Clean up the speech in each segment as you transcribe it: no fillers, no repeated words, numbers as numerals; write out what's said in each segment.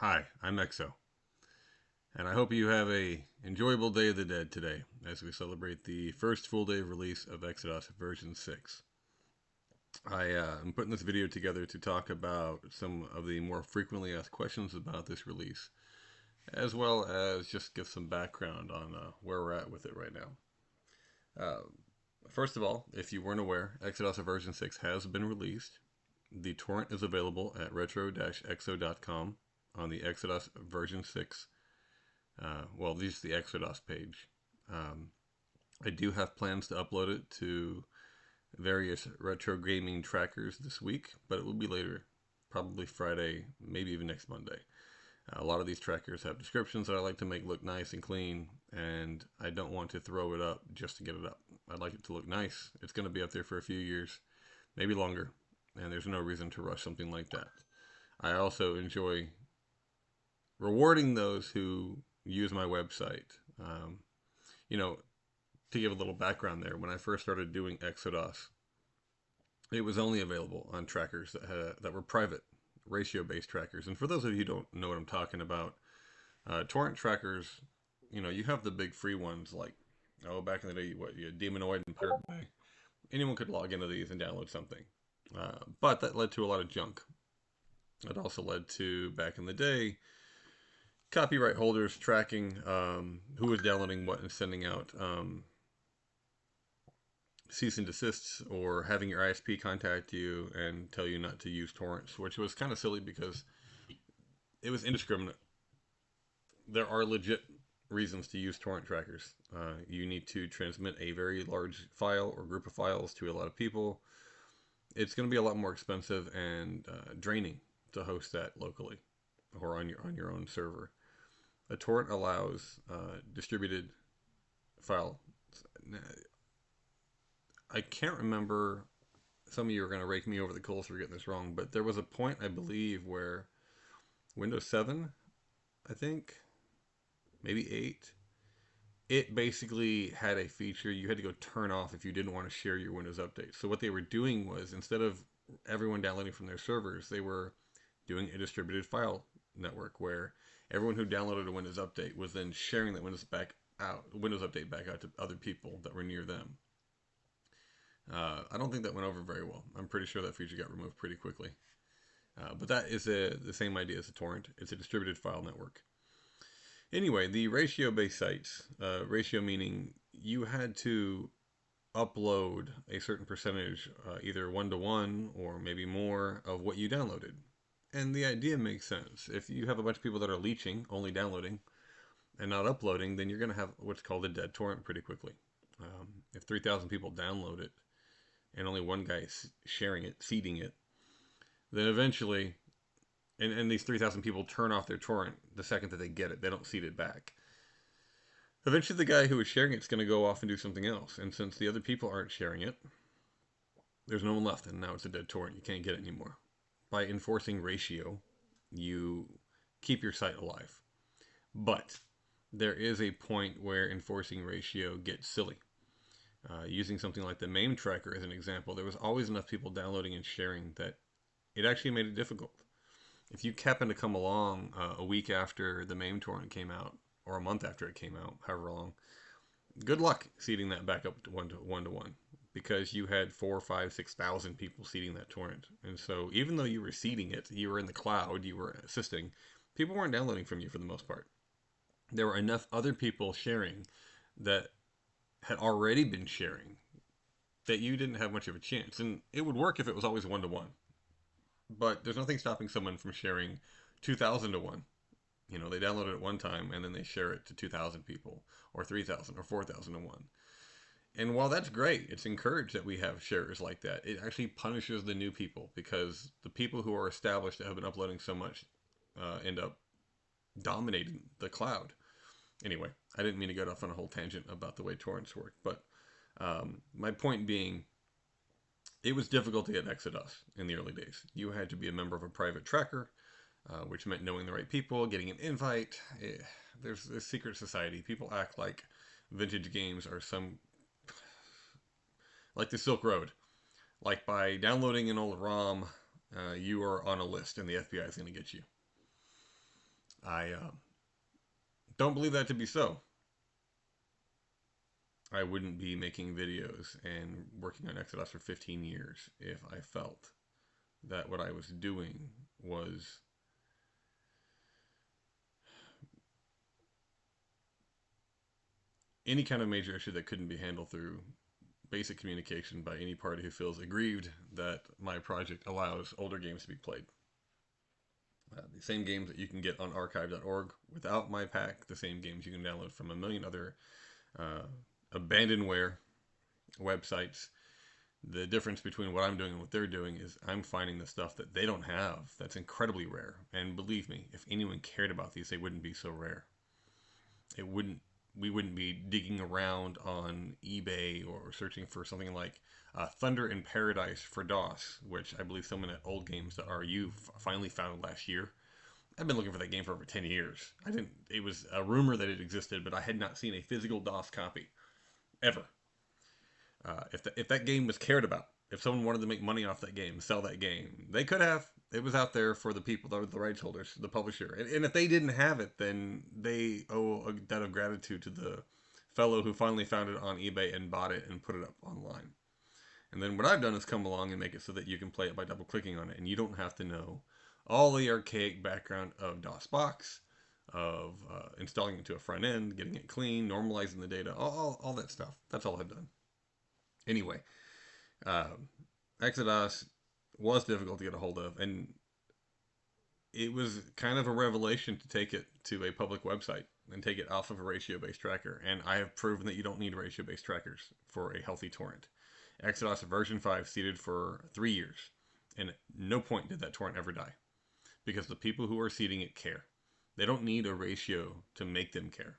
Hi, I'm Exo, and I hope you have a enjoyable Day of the Dead today as we celebrate the first full day of release of eXoDOS version 6. I'm putting this video together to talk about some of the more frequently asked questions about this release, as well as just give some background on where we're at with it right now. Uh, First of all, if you weren't aware, eXoDOS version 6 has been released. The torrent is available at retro-exo.com on the eXoDOS version 6. This is the eXoDOS page. Um, I do have plans to upload it to various retro gaming trackers this week, but it will be later, probably Friday, maybe even next Monday. A lot of these trackers have descriptions that I like to make look nice and clean, and I don't want to throw it up just to get it up. I'd like it to look nice. It's going to be up there for a few years, maybe longer, and there's no reason to rush something like that. I also enjoy rewarding those who use my website. Um, you know, to give a little background there, when I first started doing eXoDOS, it was only available on trackers that were private, ratio-based trackers. And for those of you who don't know what I'm talking about, torrent trackers, you have the big free ones like, back in the day, you had Demonoid and Pirate Bay. Anyone could log into these and download something. But that led to a lot of junk. It also led to, back in the day, copyright holders tracking who was downloading what and sending out cease and desists, or having your ISP contact you and tell you not to use torrents, which was kind of silly because it was indiscriminate. There are legit reasons to use torrent trackers. You need to transmit a very large file or group of files to a lot of people. It's going to be a lot more expensive and draining to host that locally or on your own server. A torrent allows distributed file. I can't remember. Some of you are going to rake me over the coals for getting this wrong, but there was a point, I believe, where Windows 7, I think, maybe 8, it basically had a feature you had to go turn off if you didn't want to share your Windows updates. So what they were doing was, instead of everyone downloading from their servers, they were doing a distributed file network where everyone who downloaded a Windows update was then sharing that Windows update back out to other people that were near them. I don't think that went over very well. I'm pretty sure that feature got removed pretty quickly. But that is the same idea as a torrent. It's a distributed file network. Anyway, the ratio-based sites, ratio meaning you had to upload a certain percentage, either one-to-one or maybe more, of what you downloaded. And the idea makes sense. If you have a bunch of people that are leeching, only downloading, and not uploading, then you're going to have what's called a dead torrent pretty quickly. If 3,000 people download it, and only one guy is sharing it, seeding it, then eventually, and these 3,000 people turn off their torrent the second that they get it. They don't seed it back. Eventually, the guy who is sharing it is going to go off and do something else. And since the other people aren't sharing it, there's no one left, and now it's a dead torrent. You can't get it anymore. By enforcing ratio, you keep your site alive. But there is a point where enforcing ratio gets silly. Using something like the MAME tracker as an example, there was always enough people downloading and sharing that it actually made it difficult. If you happen to come along a week after the MAME torrent came out, or a month after it came out, however long, good luck seeding that back up to one, because you had 4, 5, 6,000 people seeding that torrent. And so even though you were seeding it, you were in the cloud, you were assisting, people weren't downloading from you for the most part. There were enough other people sharing that had already been sharing that you didn't have much of a chance. And it would work if it was always one-to-one. But there's nothing stopping someone from sharing 2,000 to 1. They download it at one time and then they share it to 2,000 people, or 3,000 or 4,000 to 1. And while that's great, it's encouraged that we have sharers like that. It actually punishes the new people, because the people who are established that have been uploading so much end up dominating the cloud. Anyway, I didn't mean to go off on a whole tangent about the way torrents work, but my point being, it was difficult to get eXoDOS in the early days. You had to be a member of a private tracker, which meant knowing the right people, getting an invite. There's a secret society. People act like vintage games are like the Silk Road. Like by downloading an old ROM, you are on a list and the FBI is going to get you. I don't believe that to be so. I wouldn't be making videos and working on eXoDOS for 15 years if I felt that what I was doing was any kind of major issue that couldn't be handled through basic communication by any party who feels aggrieved that my project allows older games to be played. The same games that you can get on archive.org without my pack, the same games you can download from a million other uh, abandonware websites. The difference between what I'm doing and what they're doing is I'm finding the stuff that they don't have that's incredibly rare. And believe me, if anyone cared about these, they wouldn't be so rare. It wouldn't We wouldn't be digging around on eBay or searching for something like Thunder in Paradise for DOS, which I believe someone at Old Games RU finally found last year. I've been looking for that game for over 10 years. I didn't. It was a rumor that it existed, but I had not seen a physical DOS copy ever. If that game was cared about, if someone wanted to make money off that game, sell that game, they could have. It was out there for the people, the rights holders, the publisher. And if they didn't have it, then they owe a debt of gratitude to the fellow who finally found it on eBay and bought it and put it up online. And then what I've done is come along and make it so that you can play it by double clicking on it, and you don't have to know all the archaic background of DOSBox, of installing it to a front end, getting it clean, normalizing the data, all that stuff. That's all I've done. Anyway, uh, eXoDOS was difficult to get a hold of, and it was kind of a revelation to take it to a public website and take it off of a ratio-based tracker. And I have proven that you don't need ratio-based trackers for a healthy torrent. eXoDOS version 5 seeded for 3 years, and at no point did that torrent ever die, because the people who are seeding it care. They don't need a ratio to make them care.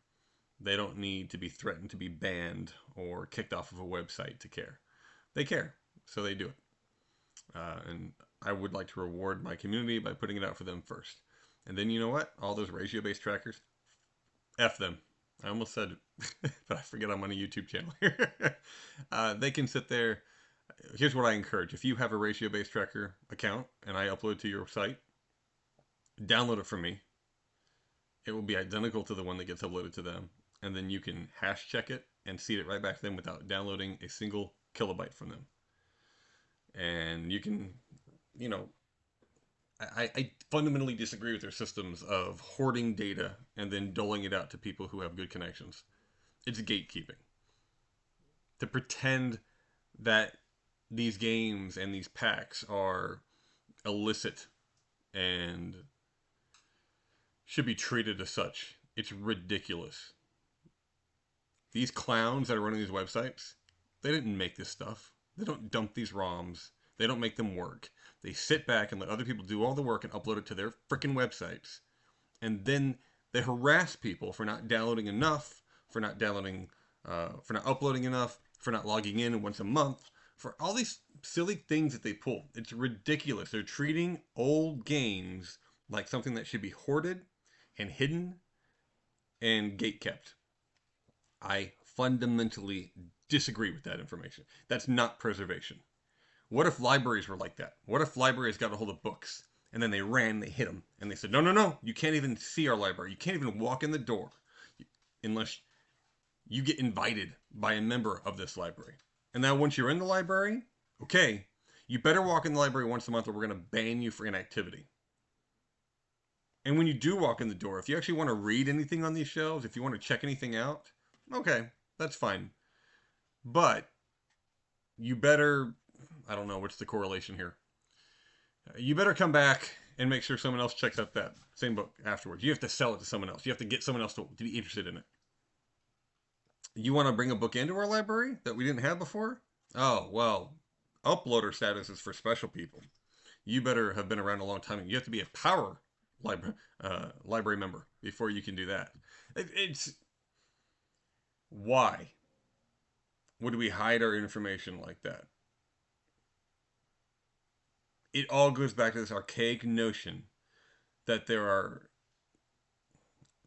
They don't need to be threatened to be banned or kicked off of a website to care. They care, so they do it. And I would like to reward my community by putting it out for them first. And then you know what? All those ratio-based trackers, F them. I almost said it, but I forget I'm on a YouTube channel here. They can sit there. Here's what I encourage. If you have a ratio-based tracker account and I upload to your site, download it from me. It will be identical to the one that gets uploaded to them. And then you can hash check it and seed it right back to them without downloading a single kilobyte from them. And you can, you know, I fundamentally disagree with their systems of hoarding data and then doling it out to people who have good connections. It's gatekeeping. To pretend that these games and these packs are illicit and should be treated as such. It's ridiculous. These clowns that are running these websites, they didn't make this stuff. They don't dump these ROMs. They don't make them work. They sit back and let other people do all the work and upload it to their freaking websites. And then they harass people for not downloading enough, for not downloading, for not uploading enough, for not logging in once a month, for all these silly things that they pull. It's ridiculous. They're treating old games like something that should be hoarded and hidden and gatekept. I fundamentally disagree with that information. That's not preservation. What if libraries were like that? What if libraries got a hold of books and then they hit them, and they said, no, no, no, you can't even see our library. You can't even walk in the door unless you get invited by a member of this library. And now once you're in the library, okay, you better walk in the library once a month or we're going to ban you for inactivity. And when you do walk in the door, if you actually want to read anything on these shelves, if you want to check anything out, okay, that's fine. But you better, I don't know, what's the correlation here? You better come back and make sure someone else checks out that same book afterwards. You have to sell it to someone else. You have to get someone else to be interested in it. You want to bring a book into our library that we didn't have before? Oh, well, uploader status is for special people. You better have been around a long time. You have to be a power library member before you can do that. It's why would we hide our information like that? It all goes back to this archaic notion that there are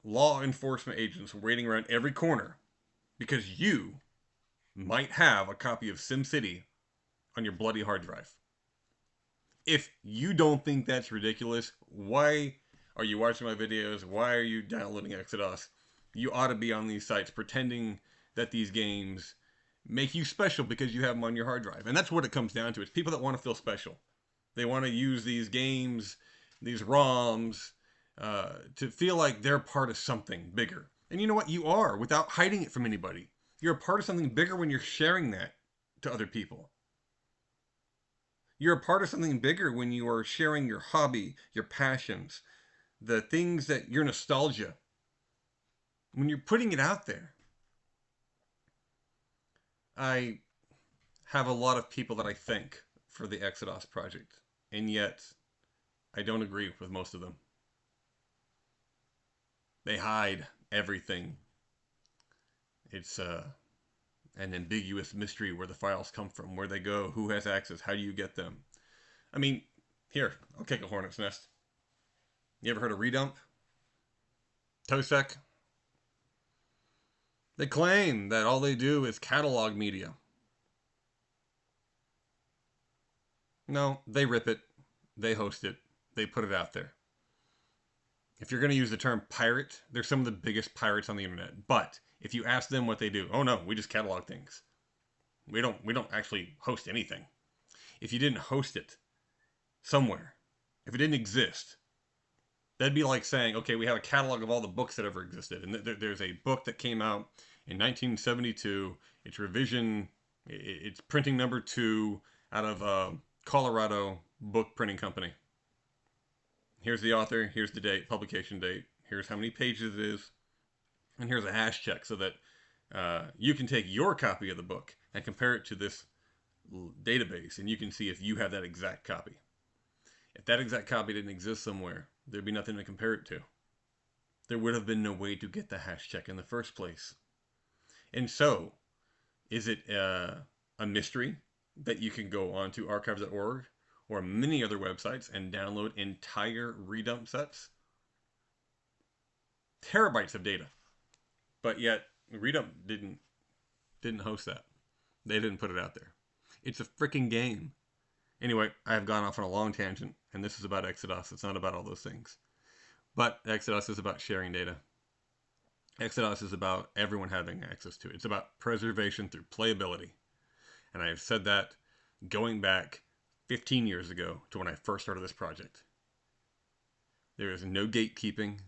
law enforcement agents waiting around every corner because you might have a copy of SimCity on your bloody hard drive. If you don't think that's ridiculous, why Are you watching my videos? Why are you downloading eXoDOS? You ought to be on these sites pretending that these games make you special because you have them on your hard drive. And that's what it comes down to. It's people that want to feel special. They want to use these games, these ROMs, to feel like they're part of something bigger. And you know what? You are, without hiding it from anybody. You're a part of something bigger when you're sharing that to other people. You're a part of something bigger when you are sharing your hobby, your passions, the things that your nostalgia. When you're putting it out there. I have a lot of people that I thank for the eXoDOS project, and yet I don't agree with most of them. They hide everything. It's an ambiguous mystery where the files come from, where they go, who has access, how do you get them. I mean, here, I'll take a hornet's nest. You ever heard of Redump? Tosec? They claim that all they do is catalog media. No, they rip it, they host it, they put it out there. If you're going to use the term pirate, they're some of the biggest pirates on the internet. But if you ask them what they do, oh no, we just catalog things. We don't actually host anything. If you didn't host it somewhere, if it didn't exist, that'd be like saying, okay, we have a catalog of all the books that ever existed. And there's a book that came out in 1972. It's revision, it's printing number 2 out of Colorado Book Printing Company. Here's the author, here's the date, publication date, here's how many pages it is, and here's a hash check so that you can take your copy of the book and compare it to this database, and you can see if you have that exact copy. If that exact copy didn't exist somewhere, there'd be nothing to compare it to. There would have been no way to get the hash check in the first place. And so, is it a mystery that you can go on to archives.org or many other websites and download entire redump sets? Terabytes of data. But yet, redump didn't host that. They didn't put it out there. It's a freaking game. Anyway, I have gone off on a long tangent, and this is about eXoDOS. It's not about all those things. But eXoDOS is about sharing data. eXoDOS is about everyone having access to it. It's about preservation through playability. And I have said that going back 15 years ago to when I first started this project. There is no gatekeeping.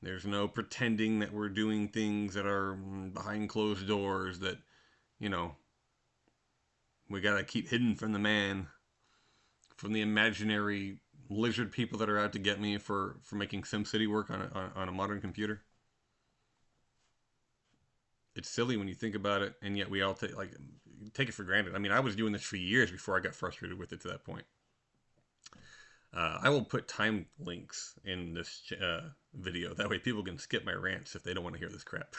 There's no pretending that we're doing things that are behind closed doors that, you know, we gotta keep hidden from the man, from the imaginary lizard people that are out to get me for making SimCity work on a modern computer. It's silly when you think about it, and yet we all take it for granted. I mean, I was doing this for years before I got frustrated with it to that point. I will put time links in this video. That way people can skip my rants if they don't want to hear this crap.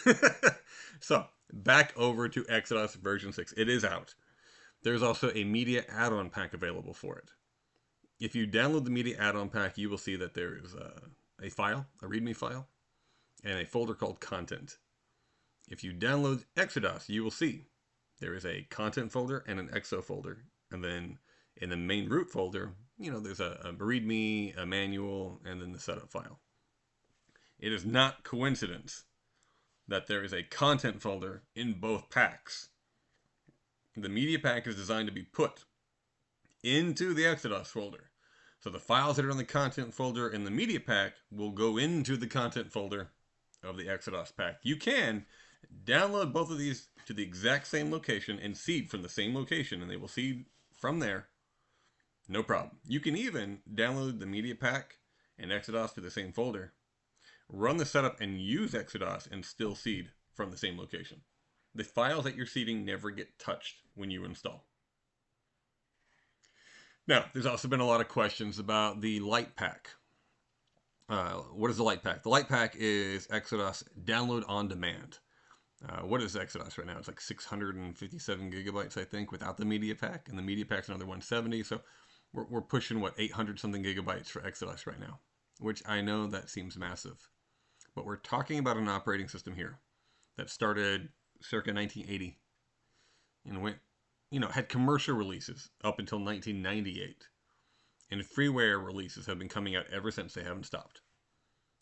So, back over to eXoDOS version 6. It is out. There's also a media add-on pack available for it. If you download the media add-on pack, you will see that there is a file, a README file, and a folder called Content. If you download eXoDOS, you will see there is a Content folder and an EXO folder. And then in the main root folder, you know, there's a README, a manual, and then the setup file. It is not coincidence that there is a Content folder in both packs. The media pack is designed to be put into the eXoDOS folder. So the files that are in the Content folder in the media pack will go into the Content folder of the eXoDOS pack. You can download both of these to the exact same location and seed from the same location, and they will seed from there. No problem. You can even download the media pack and eXoDOS to the same folder, run the setup, and use eXoDOS and still seed from the same location. The files that you're seeding never get touched when you install. Now, there's also been a lot of questions about the Lite pack. What is the Lite pack? The Lite pack is eXoDOS download on demand. What is eXoDOS right now? It's like 657 gigabytes, I think, without the media pack. And the media pack's another 170. So we're pushing, what, 800 something gigabytes for eXoDOS right now, which I know that seems massive. But we're talking about an operating system here that started circa 1980 and went, had commercial releases up until 1998. And freeware releases have been coming out ever since. They haven't stopped.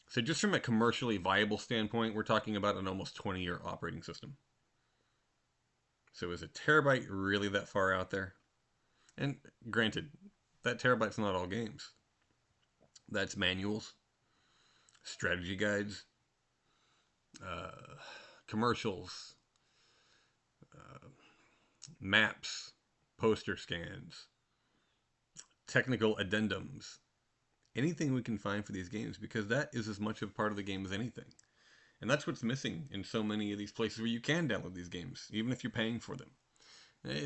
So just from a commercially viable standpoint, we're talking about an almost 20-year operating system. So is a terabyte really that far out there? And granted, that terabyte's not all games. That's manuals, strategy guides, commercials, maps, poster scans, technical addendums, anything we can find for these games, because that is as much of part of the game as anything. And that's what's missing in so many of these places where you can download these games, even if you're paying for them.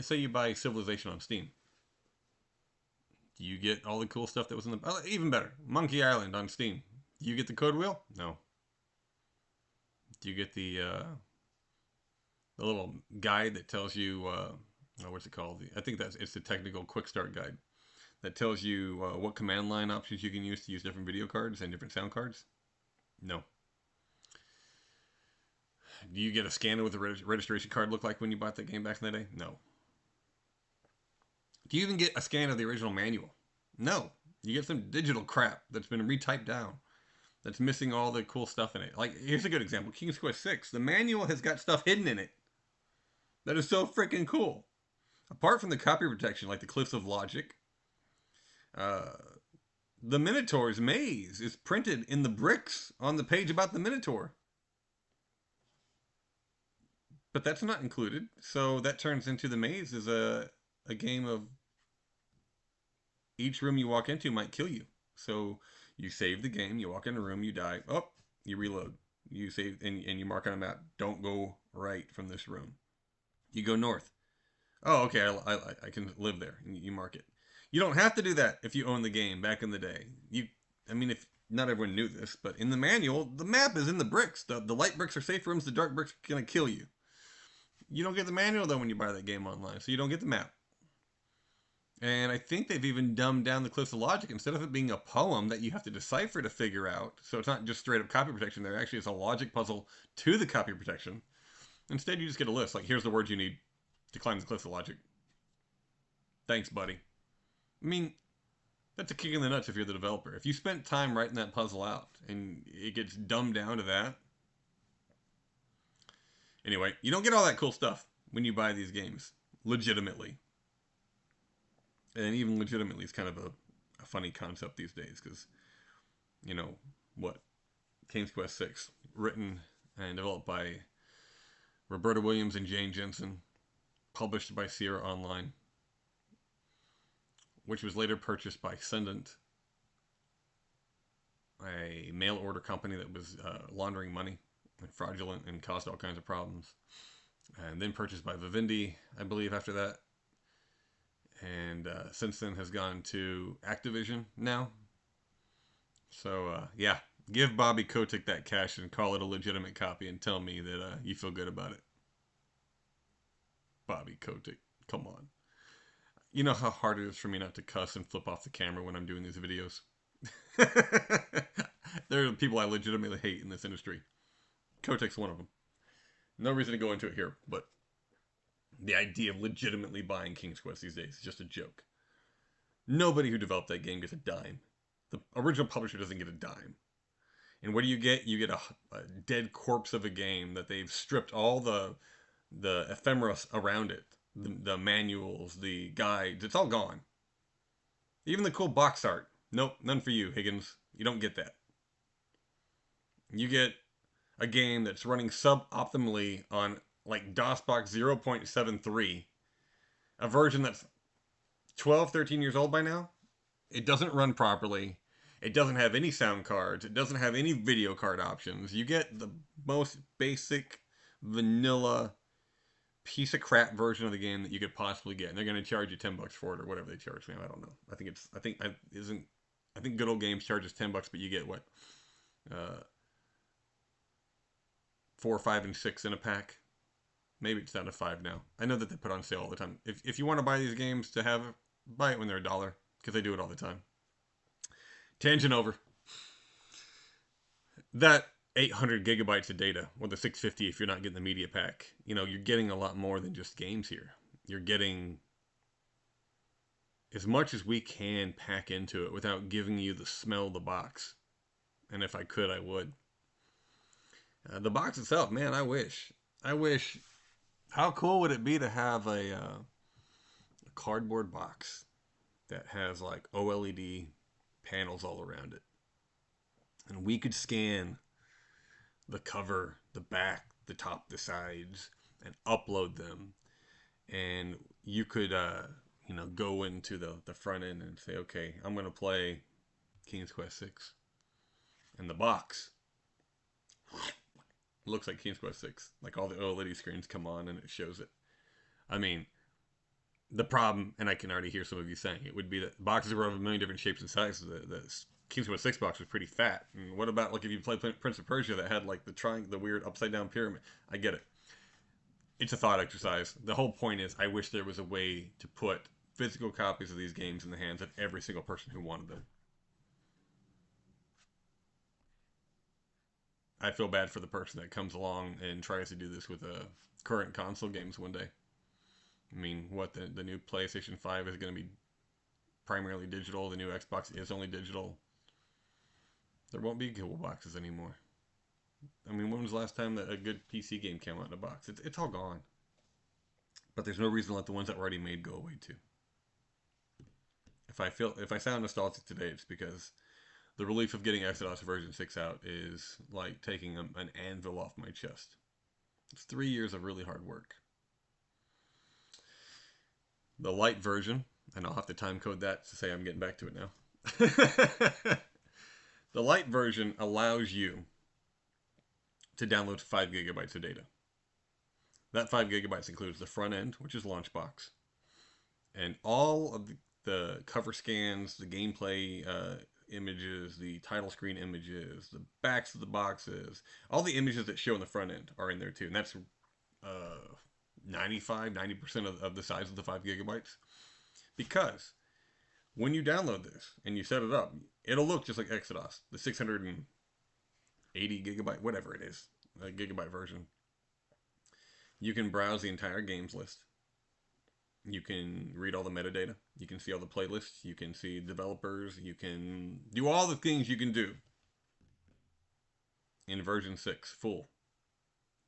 Say you buy Civilization on Steam. Do you get all the cool stuff that was in the... Oh, even better, Monkey Island on Steam. Do you get the code wheel? No. Do you get the little guide that tells you... what's it called? I think it's the technical quick start guide that tells you what command line options you can use to use different video cards and different sound cards? No. Do you get a scanner with a registration card look like when you bought that game back in the day? No. Do you even get a scan of the original manual? No. You get some digital crap that's been retyped down, that's missing all the cool stuff in it. Like, here's a good example. King's Quest 6. The manual has got stuff hidden in it that is so freaking cool. Apart from the copy protection, like the Cliffs of Logic, the Minotaur's maze is printed in the bricks on the page about the Minotaur. But that's not included, so that turns into the maze is a game of each room you walk into might kill you. So you save the game, you walk in a room, you die, oh, you reload. You save, and you mark on a map, don't go right from this room. You go north. Oh, okay, I can live there. And you mark it. You don't have to do that if you own the game back in the day. If not everyone knew this, but in the manual, the map is in the bricks. The light bricks are safe rooms, the dark bricks are going to kill you. You don't get the manual, though, when you buy that game online, so you don't get the map. And I think they've even dumbed down the Cliffs of Logic. Instead of it being a poem that you have to decipher to figure out, so it's not just straight up copy protection, there actually is a logic puzzle to the copy protection. Instead, you just get a list, like, here's the words you need to climb the Cliffs of Logic. Thanks, buddy. I mean, that's a kick in the nuts if you're the developer. If you spent time writing that puzzle out, and it gets dumbed down to that. Anyway, you don't get all that cool stuff when you buy these games. Legitimately. And even legitimately is kind of a funny concept these days, because, King's Quest 6, written and developed by Roberta Williams and Jane Jensen, published by Sierra Online, which was later purchased by Sendant, a mail order company that was laundering money and fraudulent and caused all kinds of problems. And then purchased by Vivendi, I believe, after that. And since then has gone to Activision now. So, give Bobby Kotick that cash and call it a legitimate copy and tell me that you feel good about it. Bobby Kotick, come on. You know how hard it is for me not to cuss and flip off the camera when I'm doing these videos? There are people I legitimately hate in this industry. Kotick's one of them. No reason to go into it here, but the idea of legitimately buying King's Quest these days is just a joke. Nobody who developed that game gets a dime. The original publisher doesn't get a dime. And what do you get? You get a dead corpse of a game that they've stripped all the ephemera around it. The manuals, the guides, it's all gone. Even the cool box art. Nope, none for you, Higgins. You don't get that. You get a game that's running suboptimally on like DOSBox 0.73, a version that's 12, 13 years old by now. It doesn't run properly. It doesn't have any sound cards. It doesn't have any video card options. You get the most basic, vanilla, piece of crap version of the game that you could possibly get. And they're going to charge you $10 for it or whatever they charge me. I don't know. I think Good Old Games charges $10, but you get what? 4, 5, and 6 in a pack. Maybe it's down to 5 now. I know that they put on sale all the time. If you want to buy these games to have, buy it when they're $1, because they do it all the time. Tangent over. That 800 gigabytes of data, or the 650 if you're not getting the media pack, you're getting a lot more than just games here. You're getting as much as we can pack into it without giving you the smell of the box. And if I could, I would. The box itself, man, I wish. I wish. How cool would it be to have a cardboard box that has like OLED panels all around it? And we could scan the cover, the back, the top, the sides, and upload them. And you could, go into the front end and say, okay, I'm going to play King's Quest 6. And the box looks like King's Quest 6. Like all the OLED screens come on and it shows it. I mean, the problem, and I can already hear some of you saying, it would be that boxes were of a million different shapes and sizes. The King's Quest 6 box was pretty fat. And what about like if you played Prince of Persia that had like the weird upside down pyramid? I get it. It's a thought exercise. The whole point is I wish there was a way to put physical copies of these games in the hands of every single person who wanted them. I feel bad for the person that comes along and tries to do this with current console games one day. I mean, what, the new PlayStation 5 is going to be primarily digital. The new Xbox is only digital. There won't be Google boxes anymore. I mean, when was the last time that a good PC game came out in a box? It's all gone. But there's no reason to let the ones that were already made go away too. If I sound nostalgic today, it's because the relief of getting eXoDOS version 6 out is like taking an anvil off my chest. It's 3 years of really hard work. The Lite version, and I'll have to time code that to say I'm getting back to it now. The Lite version allows you to download 5 gigabytes of data. That 5 gigabytes includes the front end, which is Launchbox, and all of the cover scans, the gameplay images, the title screen images, the backs of the boxes, all the images that show on the front end are in there too. And that's 90% of the size of the 5 gigabytes. Because when you download this and you set it up, it'll look just like eXoDOS, the 680 gigabyte, whatever it is, a gigabyte version. You can browse the entire games list. You can read all the metadata. You can see all the playlists. You can see developers. You can do all the things you can do in version 6 full.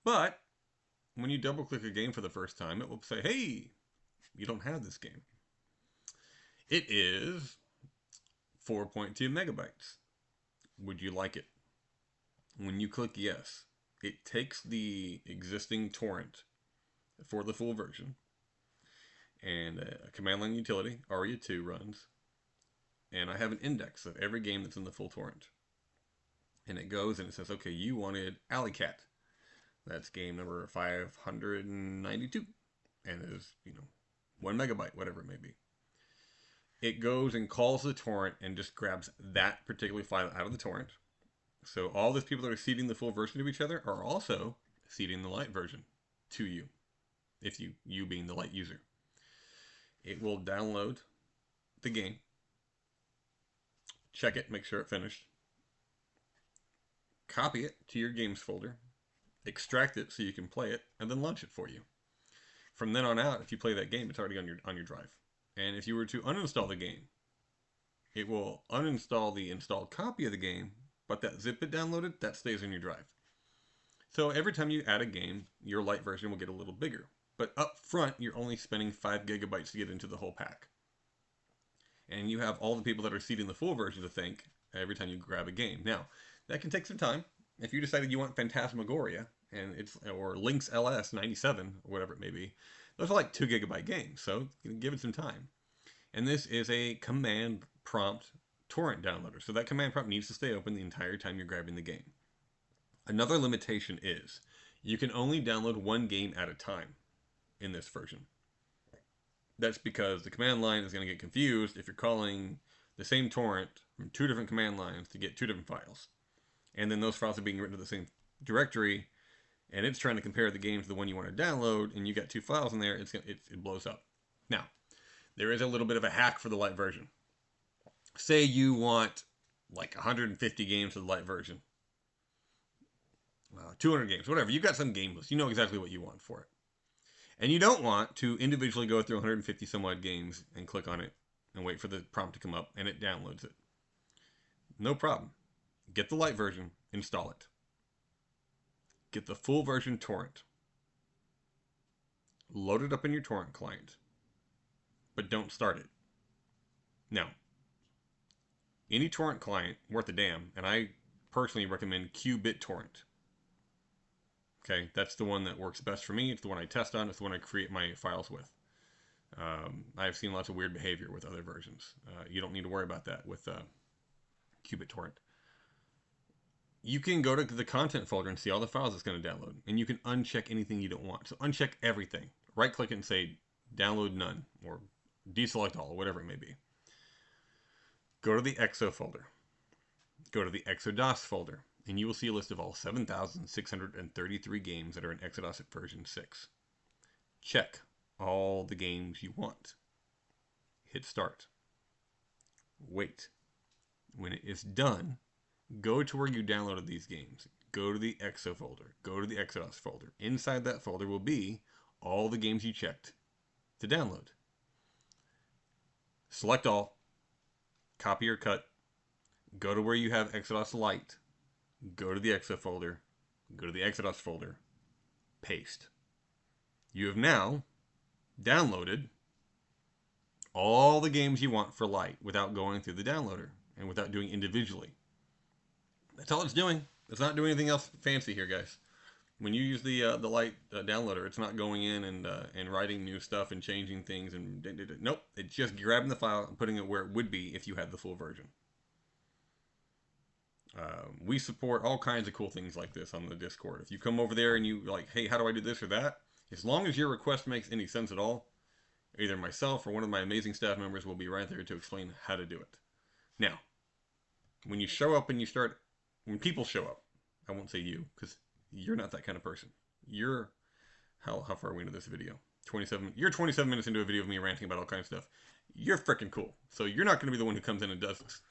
But when you double click a game for the first time, it will say, hey, you don't have this game. It is 4.2 megabytes. Would you like it? When you click yes, it takes the existing torrent for the full version, and a command line utility, ARIA2, runs, and I have an index of every game that's in the full torrent. And it goes and it says, okay, you wanted Alley Cat. That's game number 592. And it is, 1 megabyte, whatever it may be. It goes and calls the torrent and just grabs that particular file out of the torrent. So all those people that are seeding the full version to each other are also seeding the Lite version to you. If you being the Lite user. It will download the game, check it, make sure it finished, copy it to your games folder, extract it so you can play it, and then launch it for you. From then on out, if you play that game, it's already on your drive. And if you were to uninstall the game, it will uninstall the installed copy of the game, but that zip it downloaded, that stays on your drive. So every time you add a game, your Lite version will get a little bigger. But up front, you're only spending 5 gigabytes to get into the whole pack. And you have all the people that are seeding the full version to thank every time you grab a game. Now, that can take some time. If you decided you want Phantasmagoria, or Lynx LS 97, or whatever it may be, those are like 2 gigabyte games, so give it some time. And this is a command prompt torrent downloader, so that command prompt needs to stay open the entire time you're grabbing the game. Another limitation is you can only download 1 game at a time in this version. That's because the command line is going to get confused if you're calling the same torrent from 2 different command lines to get 2 different files. And then those files are being written to the same directory, and it's trying to compare the game to the one you want to download, and you got 2 files in there, it blows up. Now, there is a little bit of a hack for the Lite version. Say you want like 150 games for the Lite version. 200 games, whatever. You've got some game list. You know exactly what you want for it. And you don't want to individually go through 150 some odd games and click on it and wait for the prompt to come up, and it downloads it. No problem. Get the Lite version, install it. Get the full version torrent. Load it up in your torrent client, but don't start it. Now, any torrent client worth a damn, and I personally recommend qBittorrent. Okay, that's the one that works best for me. It's the one I test on. It's the one I create my files with. I've seen lots of weird behavior with other versions. You don't need to worry about that with qBittorrent. You can go to the content folder and see all the files it's going to download, and you can uncheck anything you don't want. So uncheck everything. Right click it and say download none, or deselect all, or whatever it may be. Go to the eXo folder. Go to the eXoDOS folder, and you will see a list of all 7,633 games that are in eXoDOS version 6. Check all the games you want. Hit start. Wait. When it is done, go to where you downloaded these games. Go to the eXo folder. Go to the eXoDOS folder. Inside that folder will be all the games you checked to download. Select all. Copy or cut. Go to where you have eXoDOS Lite. Go to the eXo folder. Go to the eXoDOS folder. Paste. You have now downloaded all the games you want for Lite without going through the downloader and without doing individually. That's all it's doing. It's not doing anything else fancy here, guys. When you use the Lite downloader, it's not going in and writing new stuff and changing things. Nope. It's just grabbing the file and putting it where it would be if you had the full version. We support all kinds of cool things like this on the Discord. If you come over there and you like, hey, how do I do this or that? As long as your request makes any sense at all, either myself or one of my amazing staff members will be right there to explain how to do it. Now, when you show up and when people show up, I won't say you, because you're not that kind of person. You're, how far are we into this video? 27. You're 27 minutes into a video of me ranting about all kinds of stuff. You're freaking cool. So you're not going to be the one who comes in and does this.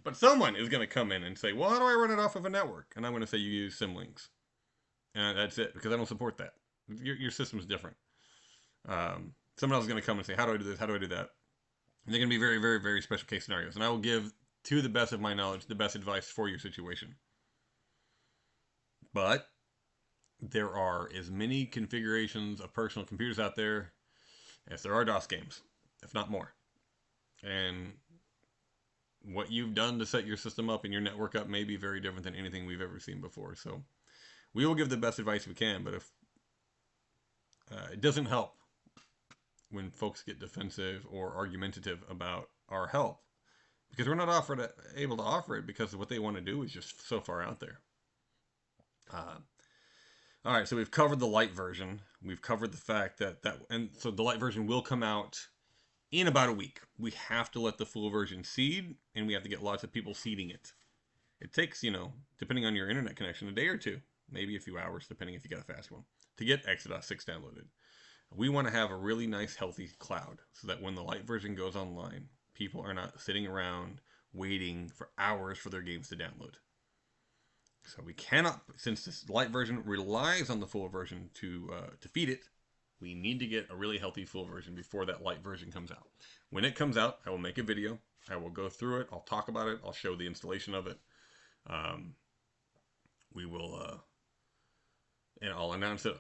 But someone is going to come in and say, well, how do I run it off of a network? And I'm going to say you use symlinks. And that's it, because I don't support that. Your system's different. Someone else is going to come and say, how do I do this? How do I do that? And they're going to be very, very, very special case scenarios. And I will give, to the best of my knowledge, the best advice for your situation. But there are as many configurations of personal computers out there as there are DOS games, if not more. And what you've done to set your system up and your network up may be very different than anything we've ever seen before. So we will give the best advice we can, but if it doesn't help when folks get defensive or argumentative about our help, because we're not able to offer it because what they want to do is just so far out there. All right, so we've covered the Lite version. We've covered the fact and so the Lite version will come out in about a week. We have to let the full version seed, and we have to get lots of people seeding it. It takes, depending on your internet connection, a day or two, maybe a few hours, depending if you got a fast one, to get eXoDOS 6 downloaded. We want to have a really nice, healthy cloud so that when the Lite version goes online, people are not sitting around waiting for hours for their games to download. So we cannot, since this Lite version relies on the full version to feed it, we need to get a really healthy full version before that Lite version comes out. When it comes out, I will make a video. I will go through it. I'll talk about it. I'll show the installation of it. We will, and I'll announce it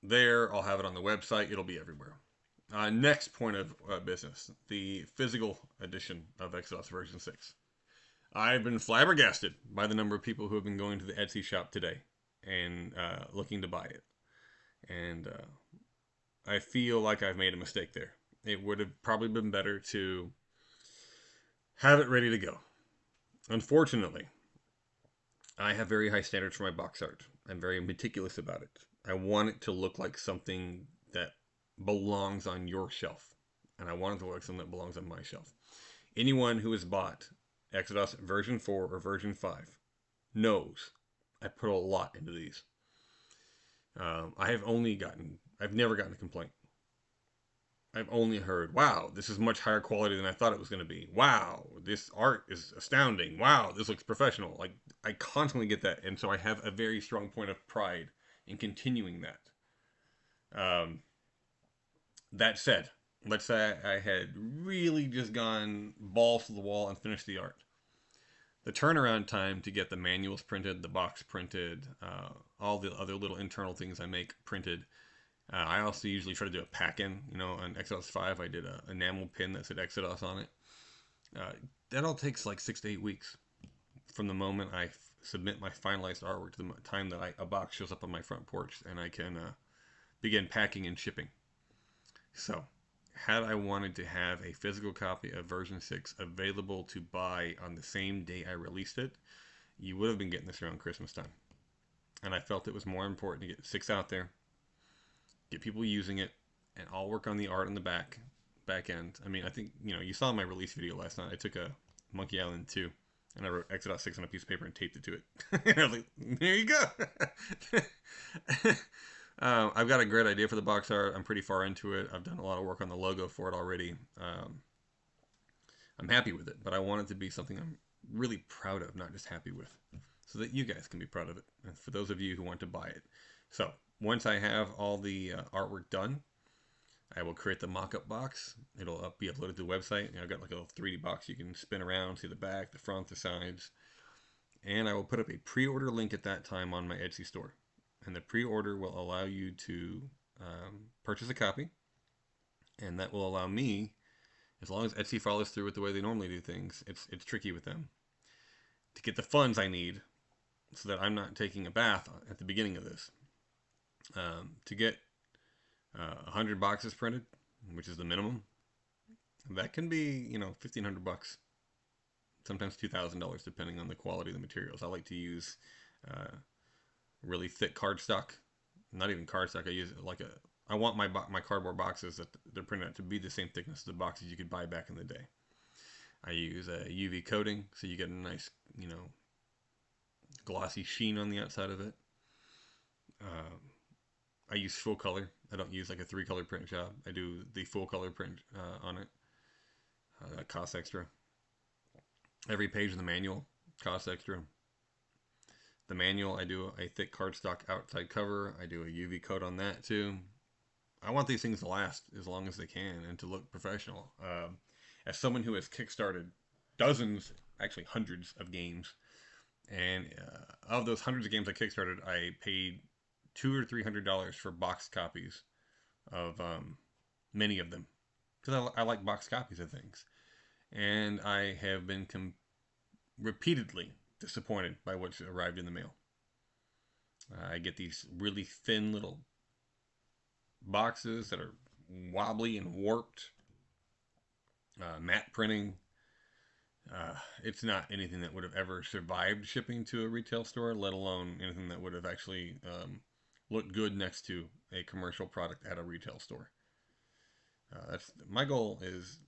there. I'll have it on the website. It'll be everywhere. Next point of business, the physical edition of eXoDOS version 6. I've been flabbergasted by the number of people who have been going to the Etsy shop today and looking to buy it. And I feel like I've made a mistake there. It would have probably been better to have it ready to go. Unfortunately, I have very high standards for my box art. I'm very meticulous about it. I want it to look like something that belongs on your shelf. And I want it to look like something that belongs on my shelf. Anyone who has bought eXoDOS version 4 or version 5 knows I put a lot into these. I've never gotten a complaint. I've only heard, wow, this is much higher quality than I thought it was going to be. Wow, this art is astounding. Wow, this looks professional. Like, I constantly get that. And so I have a very strong point of pride in continuing that. That said, let's say I had really just gone balls to the wall and finished the art. The turnaround time to get the manuals printed, the box printed, all the other little internal things I make printed. I also usually try to do a pack-in. You know, on eXoDOS 5, I did an enamel pin that said eXoDOS on it. Uh, that all takes like 6 to 8 weeks from the moment I submit my finalized artwork to the time that a box shows up on my front porch and I can begin packing and shipping. So, had I wanted to have a physical copy of version 6 available to buy on the same day I released it, you would have been getting this around Christmas time. And I felt it was more important to get 6 out there, get people using it, and I'll work on the art on the back end. I mean, I think, you know, you saw my release video last night. I took a Monkey Island 2 and I wrote eXoDOS 6 on a piece of paper and taped it to it. And I was like, there you go. I've got a great idea for the box art. I'm pretty far into it. I've done a lot of work on the logo for it already. I'm happy with it, but I want it to be something I'm really proud of, not just happy with, so that you guys can be proud of it, and for those of you who want to buy it. So once I have all the artwork done, I will create the mock-up box. It'll be uploaded to the website. You know, I've got like a little 3D box you can spin around, see the back, the front, the sides. And I will put up a pre-order link at that time on my Etsy store. And the pre-order will allow you to purchase a copy. And that will allow me, as long as Etsy follows through with the way they normally do things, it's tricky with them, to get the funds I need so that I'm not taking a bath at the beginning of this. To get 100 boxes printed, which is the minimum, that can be, you know, $1,500, sometimes $2,000 depending on the quality of the materials. I like to use really thick cardstock, not even cardstock. I use like I want my cardboard boxes that they're printed out to be the same thickness as the boxes you could buy back in the day. I use a UV coating, so you get a nice, you know, glossy sheen on the outside of it. I use full color. I don't use like a 3-color print job. I do the full color print on it. That costs extra. Every page of the manual costs extra. The manual, I do a thick cardstock outside cover. I do a UV coat on that too. I want these things to last as long as they can and to look professional. As someone who has kickstarted dozens, actually hundreds of games, and of those hundreds of games I kickstarted, I paid $200 or $300 for boxed copies of many of them, because I like boxed copies of things, and I have been repeatedly disappointed by what's arrived in the mail. I get these really thin little boxes that are wobbly and warped, matte printing. It's not anything that would have ever survived shipping to a retail store, let alone anything that would have actually looked good next to a commercial product at a retail store. That's my goal. Is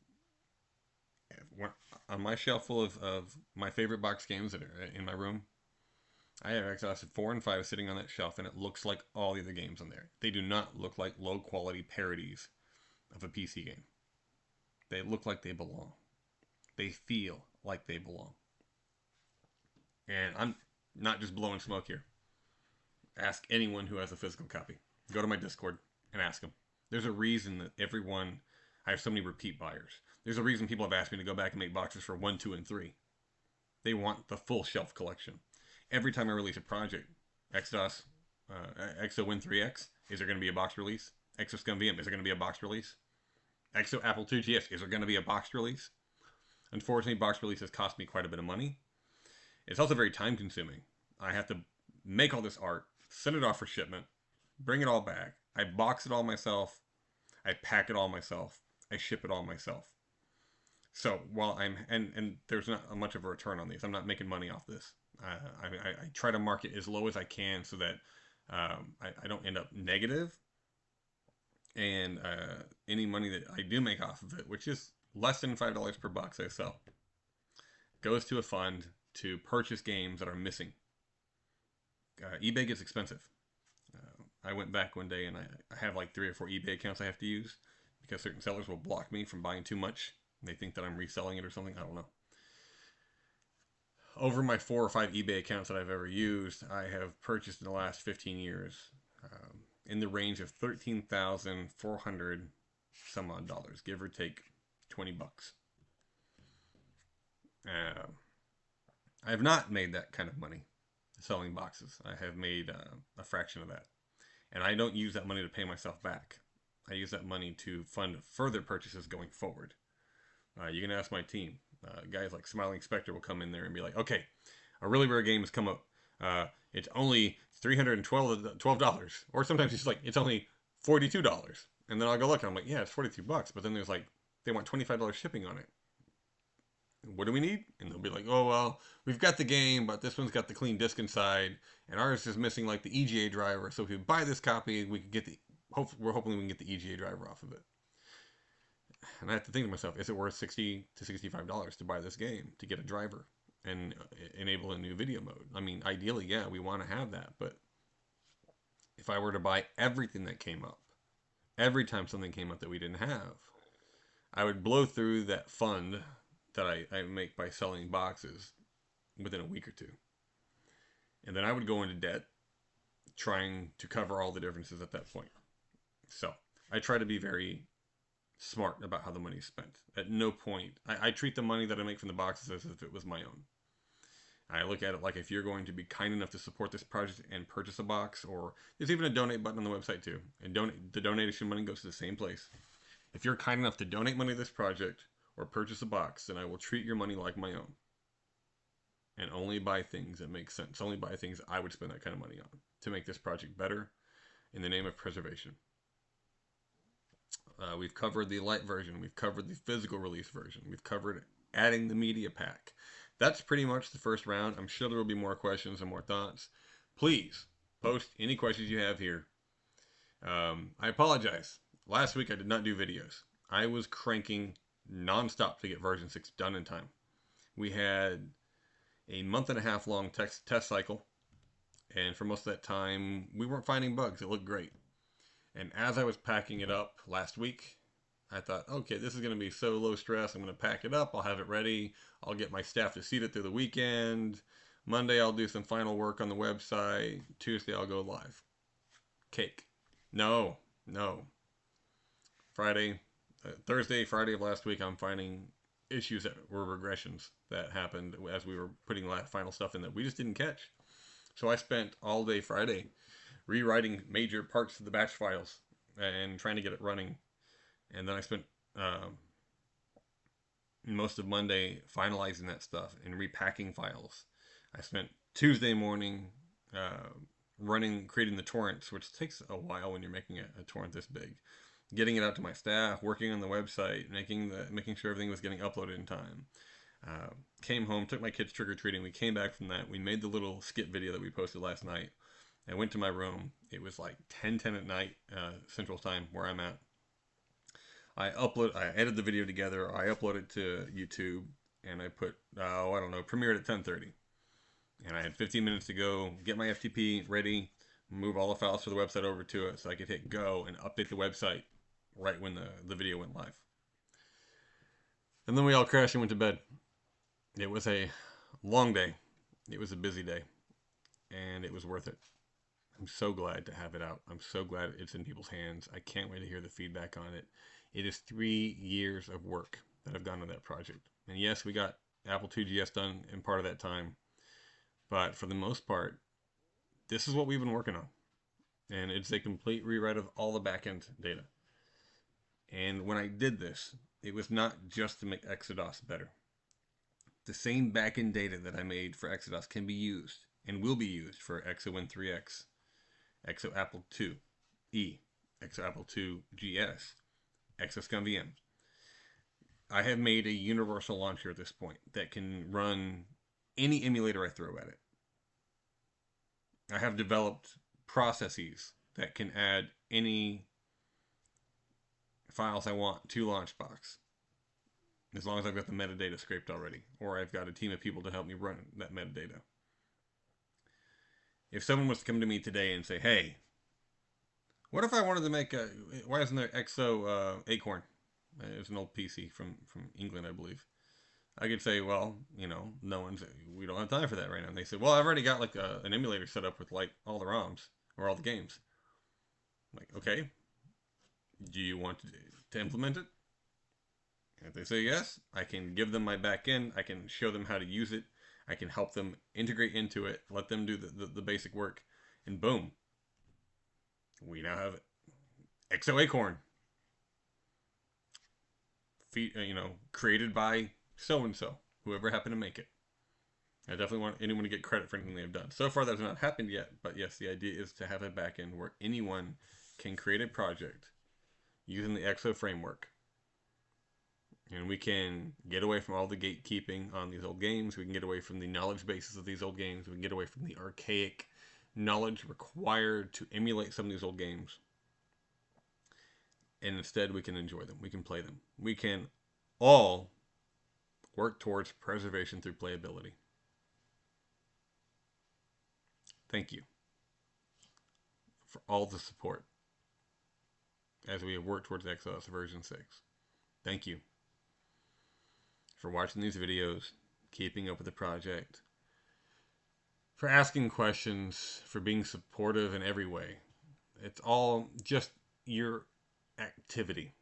on my shelf full of my favorite box games that are in my room, I have eXoDOS 4 and 5 sitting on that shelf, and it looks like all the other games on there. They do not look like low quality parodies of a PC game. They look like they belong. They feel like they belong. And I'm not just blowing smoke here. Ask anyone who has a physical copy. Go to my Discord and ask them. There's a reason that I have so many repeat buyers. There's a reason people have asked me to go back and make boxes for 1, 2, and 3. They want the full shelf collection. Every time I release a project, eXoDOS, eXoWin3X, is there going to be a box release? eXoScum VM, is there going to be a box release? Exo Apple 2GS, is there going to be a box release? Unfortunately, box releases cost me quite a bit of money. It's also very time consuming. I have to make all this art, send it off for shipment, bring it all back. I box it all myself. I pack it all myself. I ship it all myself. So while and there's not much of a return on these. I'm not making money off this. I try to market as low as I can so that I don't end up negative. And any money that I do make off of it, which is less than $5 per box I sell, goes to a fund to purchase games that are missing. eBay gets expensive. I went back one day and I have like 3 or 4 eBay accounts I have to use because certain sellers will block me from buying too much. They think that I'm reselling it or something. I don't know. Over my 4 or 5 eBay accounts that I've ever used, I have purchased in the last 15 years in the range of $13,400 some odd dollars, give or take $20. Uh, I have not made that kind of money selling boxes. I have made a fraction of that. And I don't use that money to pay myself back. I use that money to fund further purchases going forward. You can ask my team. Guys like Smiling Spectre will come in there and be like, okay, a really rare game has come up. It's only $312. Or sometimes it's like, it's only $42. And then I'll go look and I'm like, yeah, it's $42. But then there's like, they want $25 shipping on it. What do we need? And they'll be like, oh, well, we've got the game, but this one's got the clean disc inside, and ours is missing like the EGA driver. So if we buy this copy, we can get we're hoping we can get the EGA driver off of it. And I have to think to myself, is it worth $60 to $65 to buy this game to get a driver and enable a new video mode? I mean, ideally, yeah, we want to have that, but if I were to buy everything that came up, every time something came up that we didn't have, I would blow through that fund that I make by selling boxes within a week or two. And then I would go into debt trying to cover all the differences at that point. So I try to be very smart about how the money is spent. At no point, I treat the money that I make from the boxes as if it was my own. I look at it like, if you're going to be kind enough to support this project and purchase a box, or there's even a donate button on the website too. And the donation money goes to the same place. If you're kind enough to donate money to this project or purchase a box, then I will treat your money like my own. And only buy things that make sense. Only buy things I would spend that kind of money on to make this project better in the name of preservation. We've covered the Lite version. We've covered the physical release version. We've covered adding the media pack. That's pretty much the first round. I'm sure there will be more questions and more thoughts. Please post any questions you have here. I apologize. Last week I did not do videos. I was cranking nonstop to get version 6 done in time. We had a month-and-a-half long test cycle, and for most of that time we weren't finding bugs. It looked great. And as I was packing it up last week, I thought, okay, this is going to be so low stress. I'm going to pack it up. I'll have it ready. I'll get my staff to seed it through the weekend. Monday I'll do some final work on the website. Tuesday I'll go live. Cake. No. Thursday, Friday of last week, I'm finding issues that were regressions that happened as we were putting final stuff in that we just didn't catch. So I spent all day Friday rewriting major parts of the batch files and trying to get it running. And then I spent most of Monday finalizing that stuff and repacking files. I spent Tuesday morning creating the torrents, which takes a while when you're making a torrent this big. Getting it out to my staff, working on the website, making sure everything was getting uploaded in time. Came home, took my kids trick-or-treating. We came back from that. We made the little skit video that we posted last night. I went to my room. It was like 10:10 at night, Central Time, where I'm at. I edited the video together. I uploaded it to YouTube, and I put, premiered at 10:30. And I had 15 minutes to go, get my FTP ready, move all the files for the website over to it so I could hit go and update the website right when the video went live. And then we all crashed and went to bed. It was a long day. It was a busy day. And it was worth it. I'm so glad to have it out. I'm so glad it's in people's hands. I can't wait to hear the feedback on it. It is 3 years of work that have gone to that project. And yes, we got Apple IIgs done in part of that time. But for the most part, this is what we've been working on. And it's a complete rewrite of all the backend data. And when I did this, it was not just to make eXoDOS better. The same backend data that I made for eXoDOS can be used and will be used for eXoWin3X, eXoApple IIe, eXoApple IIgs, eXoScumVM. I have made a universal launcher at this point that can run any emulator I throw at it. I have developed processes that can add any files I want to Launchbox, as long as I've got the metadata scraped already, or I've got a team of people to help me run that metadata. If someone was to come to me today and say, hey, what if I wanted to make why isn't there Exo Acorn? It's an old PC from England, I believe. I could say, well, we don't have time for that right now. And they said, well, I've already got like an emulator set up with like all the ROMs or all the games. I'm like, okay, Do you want to implement it? And if they say yes, I can give them my back end. I can show them how to use it. I can help them integrate into it, let them do the basic work, and boom, we now have Exo Acorn, created by so and so, whoever happened to make it. I definitely want anyone to get credit for anything they've done. So far, that has not happened yet, but yes, the idea is to have a backend where anyone can create a project using the EXO framework. And we can get away from all the gatekeeping on these old games. We can get away from the knowledge bases of these old games. We can get away from the archaic knowledge required to emulate some of these old games. And instead, we can enjoy them. We can play them. We can all work towards preservation through playability. Thank you for all the support as we have worked towards eXoDOS version 6. Thank you for watching these videos, keeping up with the project, for asking questions, for being supportive in every way. It's all just your activity.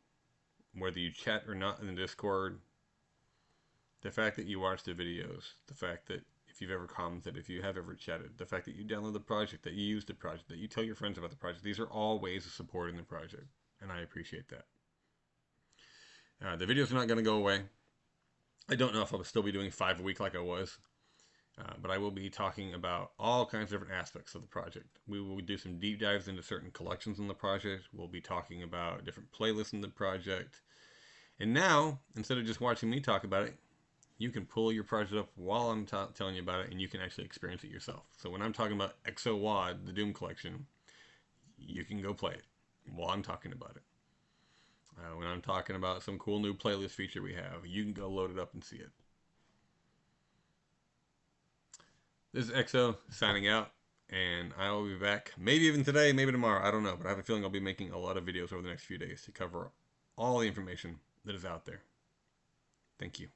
Whether you chat or not in the Discord, the fact that you watch the videos, the fact that if you've ever commented, if you have ever chatted, the fact that you download the project, that you use the project, that you tell your friends about the project, these are all ways of supporting the project, and I appreciate that. The videos are not going to go away. I don't know if I'll still be doing 5 a week like I was, but I will be talking about all kinds of different aspects of the project. We will do some deep dives into certain collections in the project. We'll be talking about different playlists in the project. And now, instead of just watching me talk about it, you can pull your project up while I'm telling you about it, and you can actually experience it yourself. So when I'm talking about eXoWAD, the Doom collection, you can go play it while I'm talking about it. When I'm talking about some cool new playlist feature we have, you can go load it up and see it. This is EXO signing out, and I will be back maybe even today, maybe tomorrow, I don't know, but I have a feeling I'll be making a lot of videos over the next few days to cover all the information that is out there. Thank you.